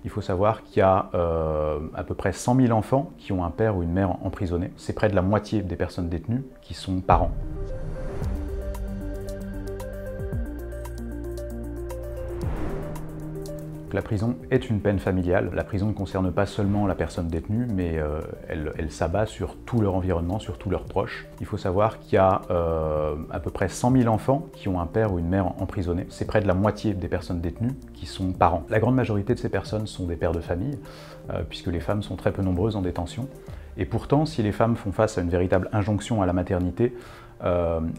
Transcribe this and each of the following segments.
Il faut savoir qu'il y a à peu près 100 000 enfants qui ont un père ou une mère emprisonnés. C'est près de la moitié des personnes détenues qui sont parents. La prison est une peine familiale. La prison ne concerne pas seulement la personne détenue, mais elle s'abat sur tout leur environnement, sur tous leurs proches. Il faut savoir qu'il y a à peu près 100 000 enfants qui ont un père ou une mère emprisonnés. C'est près de la moitié des personnes détenues qui sont parents. La grande majorité de ces personnes sont des pères de famille, puisque les femmes sont très peu nombreuses en détention. Et pourtant, si les femmes font face à une véritable injonction à la maternité,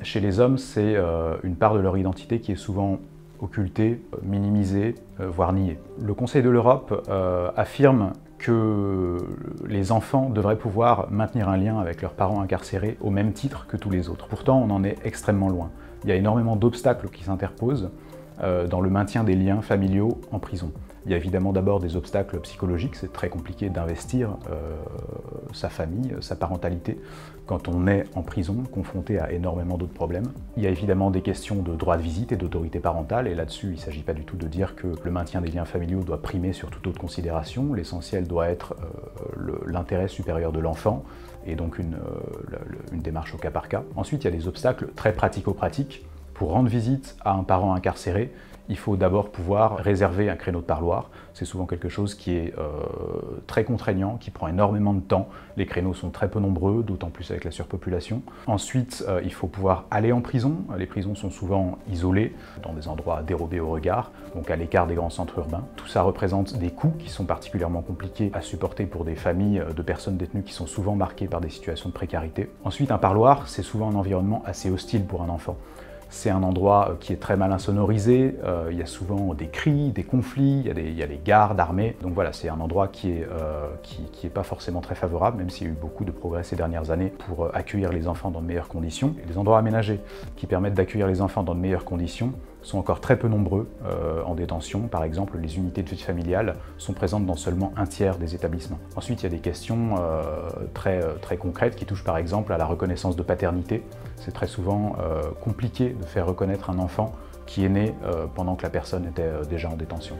chez les hommes, c'est une part de leur identité qui est souvent occultée, minimisée, voire niée. Le Conseil de l'Europe affirme que les enfants devraient pouvoir maintenir un lien avec leurs parents incarcérés au même titre que tous les autres. Pourtant, on en est extrêmement loin. Il y a énormément d'obstacles qui s'interposent dans le maintien des liens familiaux en prison. Il y a évidemment d'abord des obstacles psychologiques, c'est très compliqué d'investir sa famille, sa parentalité, quand on est en prison, confronté à énormément d'autres problèmes. Il y a évidemment des questions de droit de visite et d'autorité parentale, et là-dessus, il ne s'agit pas du tout de dire que le maintien des liens familiaux doit primer sur toute autre considération. L'essentiel doit être l'intérêt supérieur de l'enfant, et donc une démarche au cas par cas. Ensuite, il y a des obstacles très pratico-pratiques. Pour rendre visite à un parent incarcéré, il faut d'abord pouvoir réserver un créneau de parloir. C'est souvent quelque chose qui est très contraignant, qui prend énormément de temps. Les créneaux sont très peu nombreux, d'autant plus avec la surpopulation. Ensuite, il faut pouvoir aller en prison. Les prisons sont souvent isolées, dans des endroits dérobés au regard, donc à l'écart des grands centres urbains. Tout ça représente des coûts qui sont particulièrement compliqués à supporter pour des familles de personnes détenues qui sont souvent marquées par des situations de précarité. Ensuite, un parloir, c'est souvent un environnement assez hostile pour un enfant. C'est un endroit qui est très mal insonorisé, il y a souvent des cris, des conflits, il y a des gardes armés. Donc voilà, c'est un endroit qui est pas forcément très favorable, même s'il y a eu beaucoup de progrès ces dernières années pour accueillir les enfants dans de meilleures conditions. Et les endroits aménagés qui permettent d'accueillir les enfants dans de meilleures conditions sont encore très peu nombreux en détention. Par exemple, les unités de vie familiale sont présentes dans seulement un tiers des établissements. Ensuite, il y a des questions très concrètes qui touchent par exemple à la reconnaissance de paternité. C'est très souvent compliqué de faire reconnaître un enfant qui est né pendant que la personne était déjà en détention.